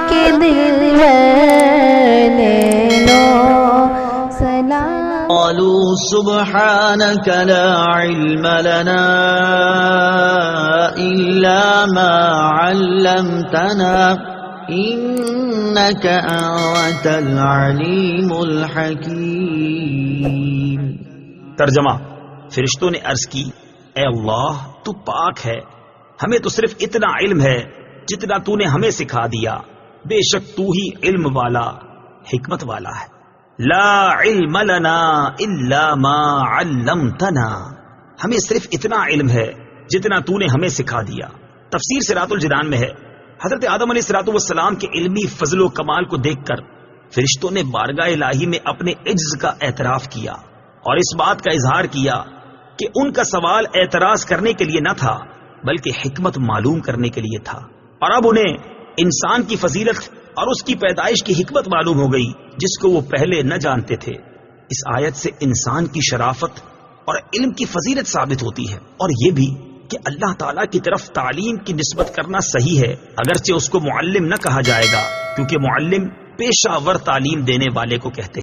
کے دل لے لو سلام قالوا سبحانك لا علم لنا إلا ما علمتنا إنك أنت العليم الحكيم۔ ترجمہ، فرشتوں نے عرض کی، اے اللہ تو پاک ہے، ہمیں تو صرف اتنا علم ہے جتنا تو نے ہمیں سکھا دیا، بے شک تو ہی علم والا حکمت والا ہے۔ لا علم لنا الا ما علمتنا، ہمیں صرف اتنا علم ہے جتنا تو نے ہمیں سکھا دیا۔ تفسیر صراط الجنان میں ہے، حضرت آدم علیہ السلام کے علمی فضل و کمال کو دیکھ کر فرشتوں نے بارگاہ الہی میں اپنے عجز کا اعتراف کیا اور اس بات کا اظہار کیا کہ ان کا سوال اعتراض کرنے کے لیے نہ تھا بلکہ حکمت معلوم کرنے کے لیے تھا، اور اب انہیں انسان کی فضیلت اور اس کی پیدائش کی حکمت معلوم ہو گئی جس کو وہ پہلے نہ جانتے تھے۔ اس آیت سے انسان کی شرافت اور علم کی فضیلت ثابت ہوتی ہے، اور یہ بھی کہ اللہ تعالیٰ کی طرف تعلیم کی نسبت کرنا صحیح ہے، اگرچہ اس کو معلم نہ کہا جائے گا، کیونکہ معلم پیشہ ور تعلیم دینے والے کو کہتے ہیں۔